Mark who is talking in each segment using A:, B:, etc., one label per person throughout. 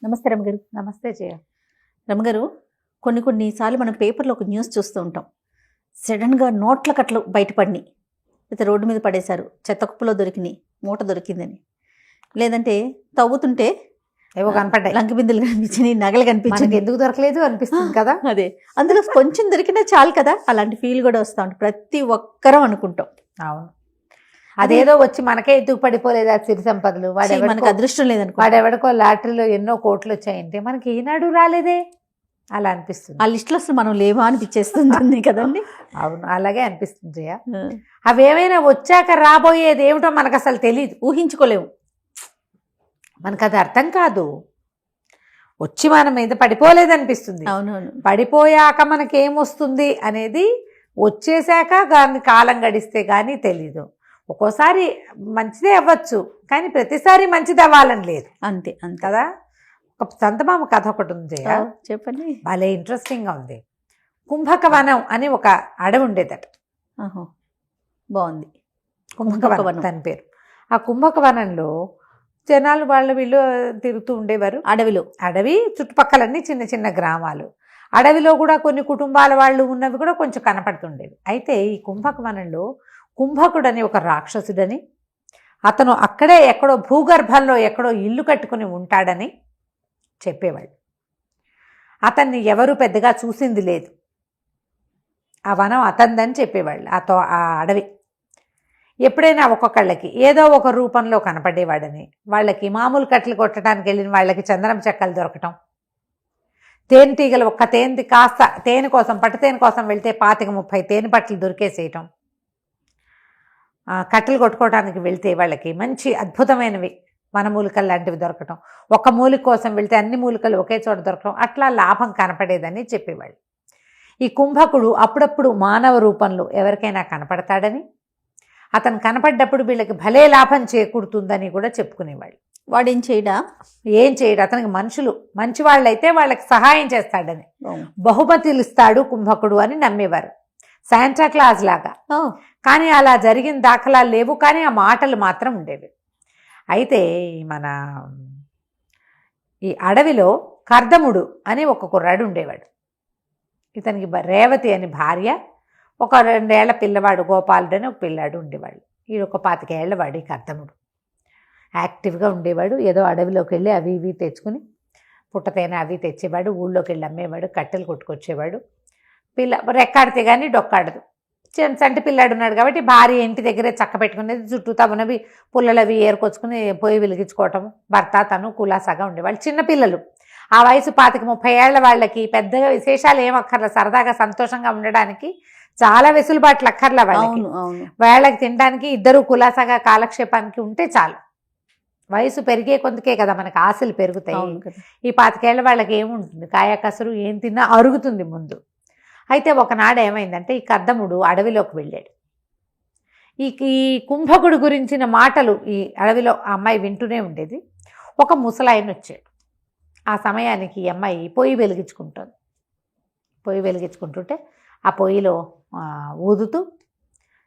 A: నమస్తే రమగారు.
B: నమస్తే జయ.
A: రమగారు, కొన్నిసార్లు మనం పేపర్లో ఒక న్యూస్ చూస్తూ ఉంటాం. సడన్గా నోట్ల కట్టలు బయటపడినాయి, అయితే రోడ్డు మీద పడేశారు, చెత్త కుప్పలో దొరికినాయి, మూట దొరికిందని. లేదంటే తవ్వుతుంటే
B: ఏవో కనపడ్డాయి,
A: లంక బిందులు కనిపించినాయి, నగలు కనిపించింది,
B: ఎందుకు దొరకలేదు అనిపిస్తుంది కదా.
A: అదే, అందులో కొంచెం దొరికినా చాలు కదా, అలాంటి ఫీల్ కూడా వస్తూ ఉంటుంది. ప్రతి ఒక్కరం అనుకుంటాం.
B: అవును, అదేదో వచ్చి మనకే ఎత్తుకు పడిపోలేదా సిరి సంపదలు,
A: మనకు అదృష్టం లేదనుకో,
B: వాడెవడికో లాటరీలో ఎన్నో కోట్లు వచ్చాయంటే మనకి ఈనాడు రాలేదే అలా అనిపిస్తుంది.
A: ఆ లిస్టులో అసలు మనం లేవా అనిపించేస్తుంది కదండి.
B: అవును, అలాగే అనిపిస్తుంది జయ. అవేమైనా వచ్చాక రాబోయేది ఏమిటో మనకు అసలు తెలియదు,
A: ఊహించుకోలేము.
B: మనకు అది అర్థం కాదు. వచ్చి మన మీద పడిపోలేదు అనిపిస్తుంది.
A: అవునవును,
B: పడిపోయాక మనకేమొస్తుంది అనేది వచ్చేసాక దాన్ని కాలం గడిస్తే కానీ తెలీదు. ఒక్కోసారి మంచిదే అవ్వచ్చు, కానీ ప్రతిసారి మంచిది అవ్వాలని లేదు.
A: అంతే అంతే
B: కదా. ఒక చందమామ కథ ఒకటి ఉంది,
A: చెప్పండి.
B: భలే ఇంట్రెస్టింగ్గా ఉంది. కుంభకవనం అని ఒక అడవి ఉండేదట.
A: బాగుంది.
B: కుంభకవనం తన పేరు. ఆ కుంభకవనంలో జనాలు వీళ్ళు తిరుగుతూ ఉండేవారు. అడవి చుట్టుపక్కలన్నీ చిన్న చిన్న గ్రామాలు. అడవిలో కూడా కొన్ని కుటుంబాల వాళ్ళు ఉన్నవి కూడా కొంచెం కనపడుతుండేవి. అయితే ఈ కుంభకవనంలో కుంభకుడని ఒక రాక్షసుడని, అతను అక్కడే ఎక్కడో భూగర్భంలో ఎక్కడో ఇల్లు కట్టుకుని ఉంటాడని చెప్పేవాళ్ళు. అతన్ని ఎవరు పెద్దగా చూసింది లేదు. ఆ వనం అతందని చెప్పేవాళ్ళు. ఆ అడవి ఎప్పుడైనా ఒక్కొక్కళ్ళకి ఏదో ఒక రూపంలో కనపడేవాడని, వాళ్ళకి మామూలు కట్టలు కొట్టడానికి వెళ్ళిన వాళ్ళకి చందనం చెక్కలు దొరకటం, తేనెటీగలు ఒక్క తేనె కాస్త తేనె కోసం పట్టు తేనె కోసం వెళ్తే 25-30 తేనె పట్టలు దొరికేసేయటం, కట్టెలు కొట్టుకోవడానికి వెళ్తే వాళ్ళకి మంచి అద్భుతమైనవి వనమూలికలు లాంటివి దొరకటం, ఒక మూలిక కోసం వెళ్తే అన్ని మూలికలు ఒకే చోట దొరకటం, అట్లా లాభం కనపడేదని చెప్పేవాళ్ళు. ఈ కుంభకుడు అప్పుడప్పుడు మానవ రూపంలో ఎవరికైనా కనపడతాడని, అతను కనపడ్డప్పుడు వీళ్ళకి భలే లాభం చేకూరుతుందని కూడా చెప్పుకునేవాళ్ళు.
A: వాడేం చేయడా?
B: ఏం చేయడు. అతనికి మనుషులు మంచి వాళ్ళైతే వాళ్ళకి సహాయం చేస్తాడని, బహుమతులు ఇస్తాడు కుంభకుడు అని నమ్మేవారు, శాంటా క్లాజ్ లాగా. కానీ అలా జరిగిన దాఖలాలు లేవు, కానీ ఆ మాటలు మాత్రం ఉండేవి. అయితే ఈ అడవిలో కర్దముడు అని ఒక కుర్రాడు ఉండేవాడు. ఇతనికి రేవతి అని భార్య, ఒక 2 ఏళ్ల పిల్లవాడు గోపాలుడు అని ఒక పిల్లాడు ఉండేవాళ్ళు. ఈయన ఒక 25 ఏళ్ల వాడు. ఈ కర్దముడు యాక్టివ్గా ఉండేవాడు. ఏదో అడవిలోకి వెళ్ళి అవి ఇవి తెచ్చుకుని పుట్టతేనే అవి తెచ్చేవాడు, ఊళ్ళోకి వెళ్ళి అమ్మేవాడు, కట్టెలు కొట్టుకొచ్చేవాడు. రెక్కాడితే కానీ డొక్కాడదు. చంటి పిల్లాడు ఉన్నాడు కాబట్టి భార్య ఇంటి దగ్గరే చక్క పెట్టుకునేది, చుట్టూ తమనవి పుల్లలు అవి ఏరుకొచ్చుకుని పొయ్యి వెలిగించుకోవటం, భర్త తను కులాసాగా ఉండేవాళ్ళు. చిన్నపిల్లలు ఆ వయసు 25-30 ఏళ్ల వాళ్ళకి పెద్దగా విశేషాలు ఏమక్కర్ల, సరదాగా సంతోషంగా ఉండడానికి చాలా వెసులుబాట్లు అక్కర్ల వాళ్ళకి. వాళ్ళకి తినడానికి ఇద్దరు కులాసాగా కాలక్షేపానికి ఉంటే చాలు. వయసు పెరిగే కొందుకే కదా మనకు ఆశలు పెరుగుతాయి. ఈ 25 ఏళ్ల వాళ్ళకి ఏముంటుంది, కాయ కసరు ఏం తిన్నా అరుగుతుంది ముందు. అయితే ఒకనాడు ఏమైందంటే, ఈ కర్దముడు అడవిలోకి వెళ్ళాడు. ఈ కుంభకుడు గురించిన మాటలు ఈ అడవిలో ఆ అమ్మాయి వింటూనే ఉండేది. ఒక ముసలాయన వచ్చాడు. ఆ సమయానికి ఈ అమ్మాయి పొయ్యి వెలిగించుకుంటుంది. పొయ్యి వెలిగించుకుంటుంటే ఆ పొయ్యిలో ఊదుతూ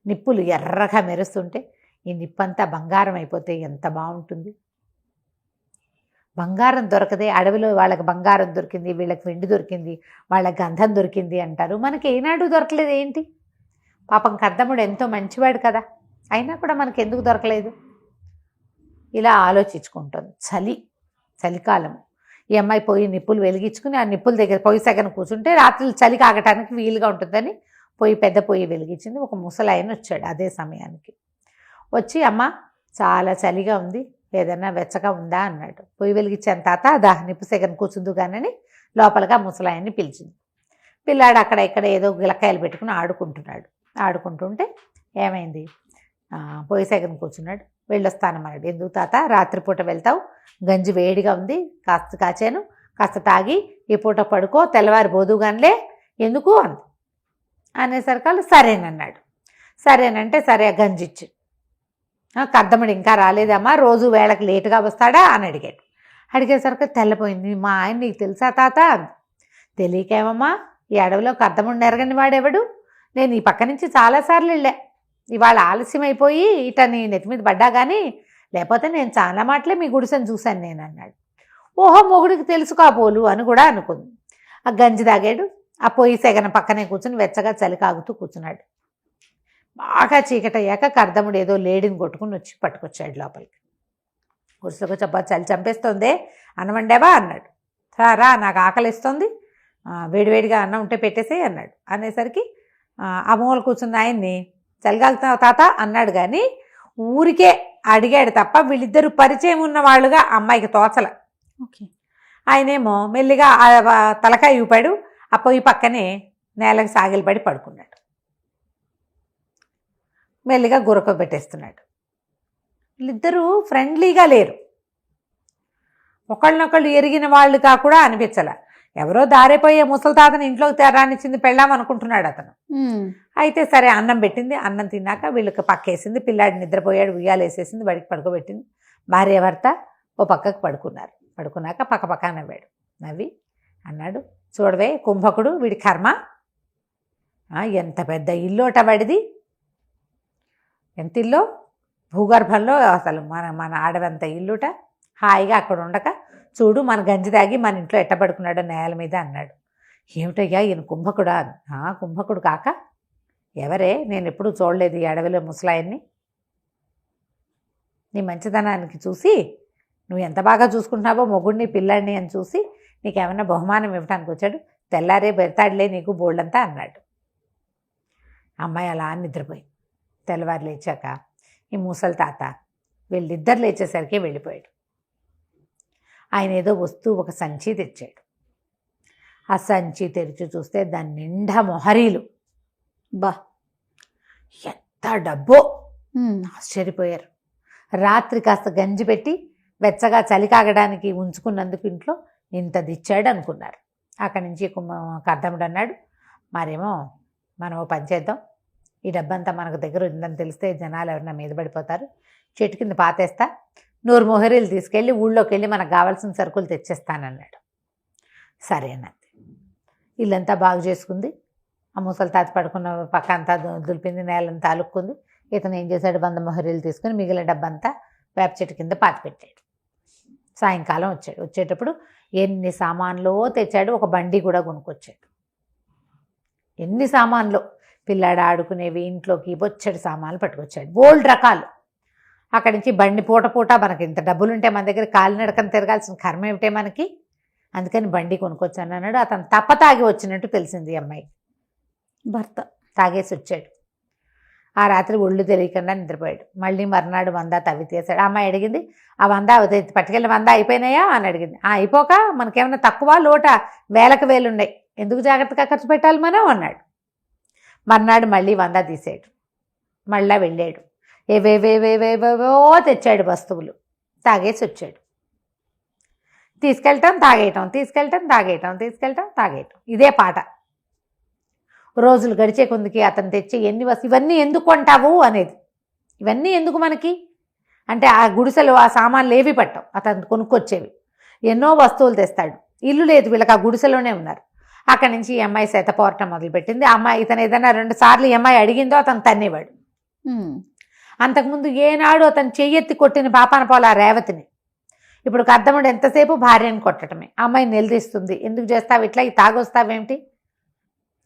B: నిప్పులు ఎర్రగా మెరుస్తుంటే, ఈ నిప్పంతా బంగారం అయిపోతే ఎంత బాగుంటుంది. బంగారం దొరకదే, అడవిలో వాళ్ళకి బంగారం దొరికింది, వీళ్ళకి వెండి దొరికింది, వాళ్ళకి గంధం దొరికింది అంటారు. మనకి ఏనాడు దొరకలేదు ఏంటి? పాపం కర్దముడు ఎంతో మంచివాడు కదా, అయినా కూడా మనకి ఎందుకు దొరకలేదు? ఇలా ఆలోచించుకుంటుంది. చలికాలం. ఈ అమ్మాయి పొయ్యి నిప్పులు వెలిగించుకుని ఆ నిప్పుల దగ్గర పొయ్యి సగన కూర్చుంటే రాత్రులు చలి కాగటానికి వీలుగా ఉంటుందని పెద్ద పొయ్యి వెలిగించింది. ఒక ముసలాయన వచ్చాడు అదే సమయానికి. వచ్చి, అమ్మ చాలా చలిగా ఉంది, ఏదన్నా వెచ్చగా ఉందా అన్నాడు. పొయ్యి వెలిగించాను తాత, నిప్పు సెగను కూర్చుందు కానని లోపలగా ముసలాయన్ని పిలిచింది. పిల్లాడు అక్కడ ఇక్కడ ఏదో గిలకాయలు పెట్టుకుని ఆడుకుంటుంటే ఏమైంది, పొయ్యి సెగను కూర్చున్నాడు. వెళ్ళొస్తానన్నాడు. ఎందుకు తాత, రాత్రిపూట వెళ్తావు, గంజి వేడిగా ఉంది, కాస్త కాచాను, కాస్త తాగి ఈ పూట పడుకో, తెల్లవారి బోదుగానిలే, ఎందుకు అనేసరికాలు సరేనన్నాడు. సరేనంటే సరే గంజిచ్చు. కర్దముడు ఇంకా రాలేదమ్మా, రోజు వేళకి లేటుగా వస్తాడా అని అడిగాడు. అడిగేసరికి తెల్లపోయింది. మా ఆయన నీకు తెలుసా తాత? తెలియకేమమ్మా, ఈ అడవిలో కర్దముడిని ఎరగని వాడెవడు? నేను ఈ పక్క నుంచి చాలాసార్లు వెళ్ళా, ఇవాళ ఆలస్యం అయిపోయి ఇట నీ నెత్తి మీద పడ్డా కానీ లేకపోతే నేను చాలా మాటలే మీ గుడిసెను చూశాను నేను అన్నాడు. ఓహో మొగుడికి తెలుసు కాబోలు అని కూడా అనుకుంది. ఆ గంజి తాగాడు. ఆ పొయ్యి సెగన పక్కనే కూర్చుని వెచ్చగా చలి కాగుతూ కూర్చున్నాడు. బాగా చీకటయ్యాక కర్దముడు ఏదో లేడిని కొట్టుకుని వచ్చి పట్టుకొచ్చాడు లోపలికి. గుడిసెలకు చెప్పా చలి చంపేస్తుంది, అన్నం వండావా అన్నాడు. రా నాకు ఆకలిస్తుంది, వేడివేడిగా అన్నం ఉంటే పెట్టేసే అన్నాడు. అనేసరికి ఆ మూల కూర్చున్న ఆయన్ని చలిగాలుతున్నావు తాత అన్నాడు. కానీ ఊరికే అడిగాడు తప్ప వీళ్ళిద్దరూ పరిచయం ఉన్న వాళ్ళుగా అమ్మాయికి తోచల.
A: ఓకే.
B: ఆయనేమో మెల్లిగా తలకాయ ఊపాడు. ఆ పొయ్యి పక్కనే నేలకు సాగిలపడి పడుకున్నాడు. మెల్లిగా గురక పెట్టేస్తున్నాడు. వీళ్ళిద్దరూ ఫ్రెండ్లీగా లేరు, ఒకళ్ళనొకళ్ళు ఎరిగిన వాళ్ళుగా కూడా అనిపించాల. ఎవరో దారిపోయే ముసలి తాతని ఇంట్లోకి రానిచ్చింది పెళ్ళాం అనుకుంటున్నాడు అతను. అయితే సరే అన్నం పెట్టింది. అన్నం తిన్నాక వీళ్ళకి పక్కేసింది. పిల్లాడు నిద్రపోయాడు, ఉయ్యాలేసేసింది, బడికి పడుకోబెట్టింది. భార్య భర్త ఓ పక్కకు పడుకున్నారు. పడుకున్నాక పక్క నవ్వాడు. నవ్వి అన్నాడు, చూడవే కుంభకుడు, వీడి కర్మ ఎంత పెద్ద ఇల్లోట వాడిది. ఎంత ఇల్లో, భూగర్భంలో అసలు మన ఆడవంత ఇల్లుట. హాయిగా అక్కడ ఉండక చూడు మన గంజి తాగి మన ఇంట్లో ఎట్టబడుకున్నాడో నేల మీద అన్నాడు. ఏమిటయ్యా ఈయన కుంభకుడా? కుంభకుడు కాక ఎవరే, నేను ఎప్పుడూ చూడలేదు ఈ అడవిలో ముసలాయన్ని. నీ మంచితనానికి చూసి, నువ్వు ఎంత బాగా చూసుకుంటున్నావో మొగుడిని పిల్లాడిని అని చూసి నీకేమన్నా బహుమానం ఇవ్వటానికి వచ్చాడు. తెల్లారే పెడతాడులే నీకు బోల్డంతా అన్నాడు. అమ్మాయి అలా నిద్రపోయింది. తెల్లవారు లేచాక ఈ ముసలి తాత వీళ్ళిద్దరు లేచేసరికి వెళ్ళిపోయాడు. ఆయన ఏదో వస్తువు ఒక సంచి తెచ్చాడు. ఆ సంచి తెరిచి చూస్తే దాని నిండా మొహరీలు. బా ఎంత డబ్బో! ఆశ్చర్యపోయారు. రాత్రి కాస్త గంజి పెట్టి వెచ్చగా చలి కాగడానికి ఉంచుకున్నందుకు ఇంట్లో ఇంత దిచ్చాడు అనుకున్నారు. అక్కడి నుంచి కర్దముడు అన్నాడు, మరేమో మనం ఓ పని చేద్దాం, ఈ డబ్బంతా మనకు దగ్గర ఉందని తెలిస్తే జనాలు ఎవరైనా మీద పడిపోతారు, చెట్టు కింద పాతేస్తా, 100 మొహరీలు తీసుకెళ్ళి ఊళ్ళోకి వెళ్ళి మనకు కావాల్సిన సరుకులు తెచ్చేస్తానన్నాడు. సరే అన్నది. ఇల్లంతా బాగు చేసుకుంది. ఆ ముసలి తాత పడుకున్న పక్క అంతా దులిపింది, నేలంతా అలుక్కుంది. ఇతను ఏం చేశాడు, 100 మొహరీలు తీసుకుని మిగిలిన డబ్బంతా వేప చెట్టు కింద పాతి పెట్టాడు. సాయంకాలం వచ్చాడు. వచ్చేటప్పుడు ఎన్ని సామాన్లో తెచ్చాడు. ఒక బండి కూడా కొనుక్కొచ్చాడు. ఎన్ని సామాన్లు, పిల్లాడు ఆడుకునేవి, ఇంట్లోకి బొచ్చడి సామాన్లు పట్టుకొచ్చాడు, బోల్డ్ రకాలు. అక్కడి నుంచి బండి పూట మనకి ఇంత డబ్బులుంటే మన దగ్గర కాలినడకని తిరగాల్సిన కర్మ ఏమిటే మనకి, అందుకని బండి కొనుక్కొచ్చాను అన్నాడు. అతను తాగి వచ్చినట్టు తెలిసింది అమ్మాయి. భర్త తాగేసి వచ్చాడు. ఆ రాత్రి ఒళ్ళు తెలియకుండా నిద్రపోయాడు. మళ్ళీ మర్నాడు 100 తవ్వి తీసాడు. అమ్మాయి అడిగింది, ఆ 100 పట్టుకెళ్ళి 100 అయిపోయినాయా అని అడిగింది. అయిపోక మనకేమన్నా తక్కువ లోట, వేలకు వేలున్నాయి, ఎందుకు జాగ్రత్తగా ఖర్చు పెట్టాలి మనం అన్నాడు. మర్నాడు మళ్ళీ 100 తీసాడు. మళ్ళా వెళ్ళాడు. ఏవేవేవేవేవో తెచ్చాడు వస్తువులు. తాగేసి వచ్చాడు. తీసుకెళ్ళటం తాగేయటం, తీసుకెళ్ళటం తాగేయటం, తీసుకెళ్ళటం తాగేయటం, ఇదే పాట. రోజులు గడిచే కొందికి అతను తెచ్చి ఎన్ని ఇవన్నీ ఎందుకు కొంటావు అనేది, ఇవన్నీ ఎందుకు మనకి అంటే, ఆ గుడిసెలు ఆ సామాన్లు ఏవి పట్టవు, అతను కొనుక్కొచ్చేవి. ఎన్నో వస్తువులు తెస్తాడు. ఇల్లు లేదు వీళ్ళకి, ఆ గుడిసెలోనే ఉన్నారు. అక్కడి నుంచి ఈ అమ్మాయి శతపోరటం మొదలుపెట్టింది. అమ్మాయి ఇతను ఏదైనా 2 సార్లు ఈ అమ్మాయి అడిగిందో అతను తన్నేవాడు. అంతకుముందు ఏనాడు అతను చెయ్యెత్తి కొట్టిన పాపాన పోలా రేవతిని. ఇప్పుడు కర్దముడు ఎంతసేపు భార్యను కొట్టడమే. అమ్మాయి నిలదీస్తుంది, ఎందుకు చేస్తావు ఇట్లా, ఈ తాగొస్తావేమిటి,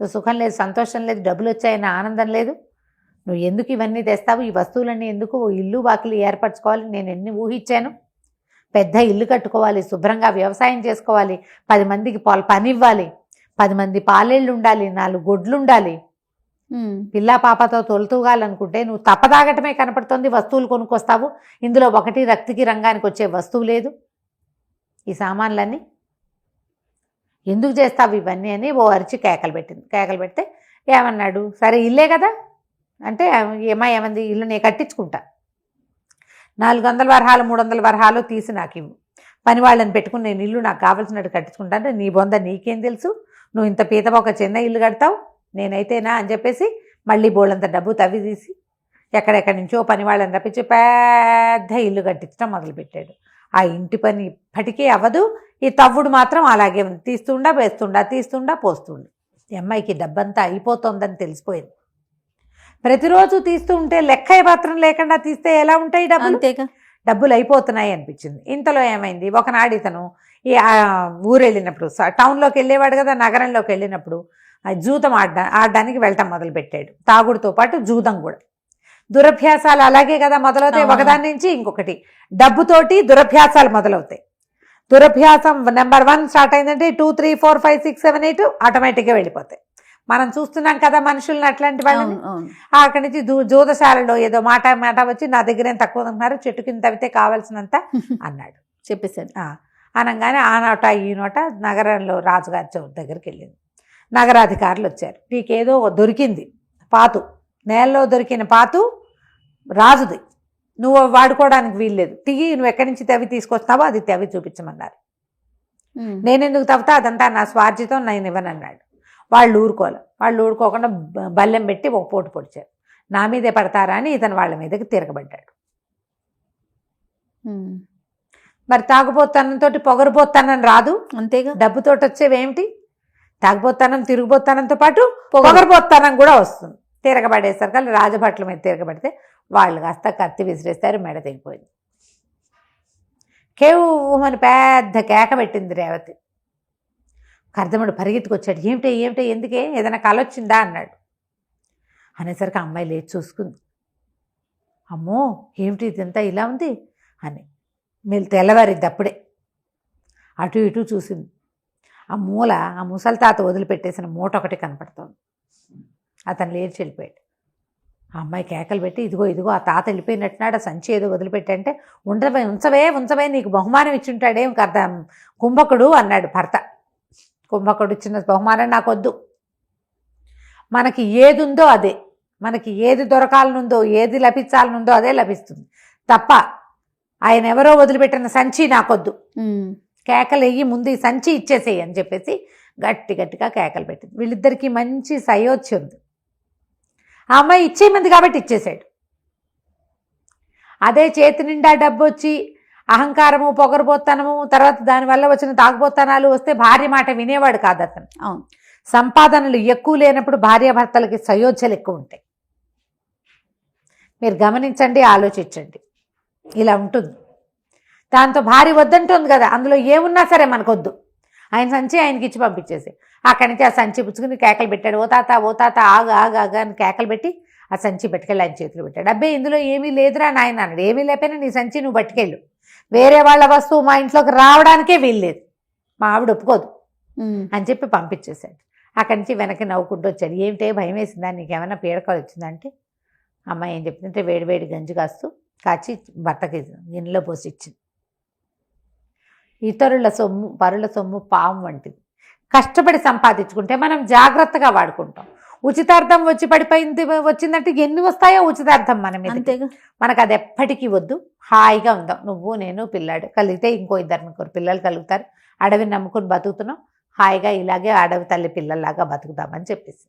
B: సుఖం లేదు, సంతోషం లేదు, డబ్బులు వచ్చాయన్న ఆనందం లేదు, నువ్వు ఎందుకు ఇవన్నీ తెస్తావు, ఈ వస్తువులన్నీ ఎందుకు, ఇల్లు వాకిలి ఏర్పరచుకోవాలి, నేను ఎన్ని ఊహించాను, పెద్ద ఇల్లు కట్టుకోవాలి, శుభ్రంగా వ్యవసాయం చేసుకోవాలి, 10 మందికి పని ఇవ్వాలి, 10 మంది పాలేళ్ళు ఉండాలి, 4 గొడ్లు ఉండాలి, పిల్లా పాపతో తొలుతూగాలనుకుంటే నువ్వు తప్పదాగటమే కనపడుతుంది, వస్తువులు కొనుక్కొస్తావు, ఇందులో ఒకటి రక్తికి రంగానికి వచ్చే వస్తువు లేదు, ఈ సామాన్లన్నీ ఎందుకు చేస్తావు ఇవన్నీ అని ఓ అరిచి కేకలు పెట్టింది. కేకలు పెడితే ఏమన్నాడు, సరే ఇల్లే కదా అంటే, ఏమంది, ఇల్లు నేను కట్టించుకుంటా, 400 వరహాలు 300 వరహాలు తీసి నాకు ఇవ్వు, పని వాళ్ళని పెట్టుకుని నేను ఇల్లు నాకు కావాల్సినట్టు కట్టించుకుంటా అంటే, నీ బొంద నీకేం తెలుసు, నువ్వు ఇంత పీత ఒక చిన్న ఇల్లు కడతావు, నేనైతేనా అని చెప్పేసి మళ్ళీ బోళ్ళంత డబ్బు తవ్వి తీసి ఎక్కడెక్కడి నుంచో పని వాళ్ళని రప్పించి పెద్ద ఇల్లు కట్టించడం మొదలుపెట్టాడు. ఆ ఇంటి పని ఇప్పటికీ అవ్వదు, ఈ తవ్వుడు మాత్రం అలాగే ఉంది, తీస్తుండా వేస్తుండా, తీస్తుండా పోస్తుండా. ఈ అమ్మాయికి డబ్బంతా అయిపోతుందని తెలిసిపోయింది. ప్రతిరోజు తీస్తూ ఉంటే లెక్క మాత్రం లేకుండా తీస్తే ఎలా ఉంటాయి డబ్బులు, డబ్బులు అయిపోతున్నాయి అనిపించింది. ఇంతలో ఏమైంది, ఒకనాడు ఇతను ఈ ఊరు వెళ్ళినప్పుడు టౌన్లోకి వెళ్ళేవాడు కదా, నగరంలోకి వెళ్ళినప్పుడు జూదం ఆడడానికి వెళ్ళటం మొదలుపెట్టాడు. తాగుడుతో పాటు జూదం కూడా. దురభ్యాసాలు అలాగే కదా మొదలవుతాయి, ఒకదాని నుంచి ఇంకొకటి. డబ్బుతోటి దురభ్యాసాలు మొదలవుతాయి. దురభ్యాసం నెంబర్ 1 స్టార్ట్ అయిందంటే 2, 3, 4, 5, 6, 7, 8 ఆటోమేటిక్గా వెళ్ళిపోతాయి. మనం చూస్తున్నాం కదా మనుషుల్ని, అట్లాంటి వాళ్ళని. అక్కడి నుంచి జూదశాలలో ఏదో మాట వచ్చి నా దగ్గర ఏం తక్కువ ఉన్నారు, చెట్టు కింద తవ్వితే కావాల్సినంత అన్నాడు,
A: చెప్పేశాడు.
B: అనగానే ఆ నోట ఈ నోట నగరంలో రాజుగారి చౌక దగ్గరికి వెళ్ళింది. నగరాధికారులు వచ్చారు. నీకేదో దొరికింది పాతు, నేలలో దొరికిన పాతు రాజుది, నువ్వు వాడుకోవడానికి వీల్లేదు, తిగి నువ్వు ఎక్కడి నుంచి తవ్వి తీసుకొస్తావో అది తవ్వి చూపించమన్నారు. నేనెందుకు తవ్వుతా, అదంతా నా స్వార్జితం, నేను ఇవ్వనన్నాడు. వాళ్ళు ఊరుకోకుండా బల్లెం పెట్టి ఒక పోటు పొడిచారు. నా మీదే పడతారా అని ఇతను వాళ్ళ మీదకి తిరగబడ్డాడు. మరి తాగుబోతనంతో పొగరుబోతానని రాదు, అంతేగా. డబ్బుతోటి వచ్చేవేమిటి, తాగుబోతానం తిరుగుబోతానంతో పాటు పొగరుబోతానం కూడా వస్తుంది. తిరగబడేసరికి రాజభట్ల మీద తిరగబడితే వాళ్ళు కాస్త కత్తి విసిరేస్తారు, మెడ తెగిపోయింది. కేవమని పెద్ద కేక పెట్టింది రేవతి. కర్దముడు పరిగెత్తుకొచ్చాడు. ఏమిటే ఎందుకే, ఏదైనా కల వచ్చిందా అన్నాడు. అనేసరికి అమ్మాయి లేచి చూసుకుంది. అమ్మో ఏమిటి ఇదంతా ఇలా ఉంది అని. మీరు తెల్లవారిద్ది అప్పుడే. అటు ఇటు చూసింది. ఆ మూల ఆ ముసలి తాత వదిలిపెట్టేసిన మూట ఒకటి కనపడుతోంది. అతను లేచి వెళ్ళిపోయాడు. ఆ అమ్మాయి కేకలు పెట్టి ఇదిగో ఆ తాత వెళ్ళిపోయినట్టున్నాడు, ఆ సంచి ఏదో వదిలిపెట్టంటే ఉంచవే నీకు బహుమానం ఇచ్చుంటాడేం కదా కుంభకుడు అన్నాడు భర్త. కుంభకుడు ఇచ్చిన బహుమానం నాకొద్దు, మనకి ఏది ఉందో అదే, మనకి ఏది దొరకాలనుందో ఏది లభించాలనుందో అదే లభిస్తుంది తప్ప ఆయన ఎవరో వదిలిపెట్టిన సంచి నాకొద్దు. కేకలు వెయ్యి, ముందు ఈ సంచి ఇచ్చేసేయి అని చెప్పేసి గట్టిగా కేకలు పెట్టింది. వీళ్ళిద్దరికీ మంచి సయోధ్య ఉంది. ఆ అమ్మాయి ఇచ్చేమంది కాబట్టి ఇచ్చేసాడు. అదే చేతి నిండా డబ్బు వచ్చి అహంకారము, పొగరుబోత్తనము, తర్వాత దానివల్ల వచ్చిన తాగుబోత్తనాలు వస్తే భార్య మాట వినేవాడు కాదు అతను. అవును, సంపాదనలు ఎక్కువ లేనప్పుడు భార్యాభర్తలకి సయోధ్యలు ఎక్కువ ఉంటాయి. మీరు గమనించండి, ఆలోచించండి, ఇలా ఉంటుంది. దాంతో భార్య వద్దంటుంది కదా, అందులో ఏమున్నా సరే మనకొద్దు, ఆయన సంచి ఆయనకి ఇచ్చి పంపించేసి అక్కడి నుంచి ఆ సంచి పుచ్చుకుని కేకలు పెట్టాడు. ఓ తాత ఆగా అని కేకలు పెట్టి ఆ సంచి పట్టుకెళ్ళి ఆయన చేతులు పెట్టాడు. అబ్బే ఇందులో ఏమీ లేదురా నాయన అన్నాడు. ఏమీ లేకపోయినా నీ సంచి నువ్వు పట్టుకెళ్ళు, వేరే వాళ్ళ వస్తువు మా ఇంట్లోకి రావడానికే వీల్లేదు, మా ఆవిడ ఒప్పుకోదు అని చెప్పి పంపించేశాడు. అక్కడి నుంచి వెనక్కి నవ్వుకుంటూ వచ్చాడు. ఏమిటే భయం వేసిందా, నీకేమైనా పీడకలు వచ్చిందంటే అమ్మాయి ఏం చెప్తుంటే వేడి గంజి కాచి భర్తకి గిన్నెలో పోసి ఇచ్చింది. ఇతరుల సొమ్ము పరుల సొమ్ము పాము వంటిది. కష్టపడి సంపాదించుకుంటే మనం జాగ్రత్తగా వాడుకుంటాం. ఉచితార్థం వచ్చి పడిపోయింది వచ్చిందంటే ఎన్ని వస్తాయో ఉచితార్థం మన మీద, అంతేగా. మనకు అది ఎప్పటికీ వద్దు, హాయిగా ఉందాం. నువ్వు నేను పిల్లాడు కలిగితే ఇంకో 2-3 పిల్లలు కలుగుతారు, అడవిని నమ్ముకుని బతుకుతున్నాం, హాయిగా ఇలాగే అడవి తల్లి పిల్లల్లాగా బతుకుదామని చెప్పేసి.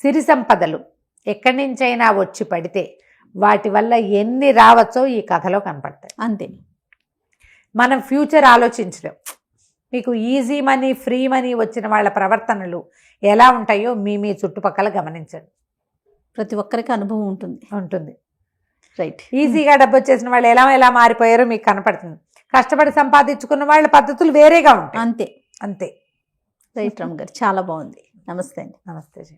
B: సిరి సంపదలు ఎక్కడి నుంచైనా వచ్చి పడితే వాటి వల్ల ఎన్ని రావచ్చో ఈ కథలో కనపడతాయి. అంతే, మనం ఫ్యూచర్ ఆలోచించలేం. మీకు ఈజీ మనీ, ఫ్రీ మనీ వచ్చిన వాళ్ళ ప్రవర్తనలు ఎలా ఉంటాయో మీ చుట్టుపక్కల గమనించండి. ప్రతి ఒక్కరికి అనుభవం ఉంటుంది. రైట్. ఈజీగా డబ్బు వచ్చేసిన వాళ్ళు ఎలా మారిపోయారో మీకు కనపడుతుంది. కష్టపడి సంపాదించుకున్న వాళ్ళ పద్ధతులు వేరేగా ఉంటాయి. అంతే. రైట్ రామ్ గారు, చాలా బాగుంది. నమస్తే అండి. నమస్తే.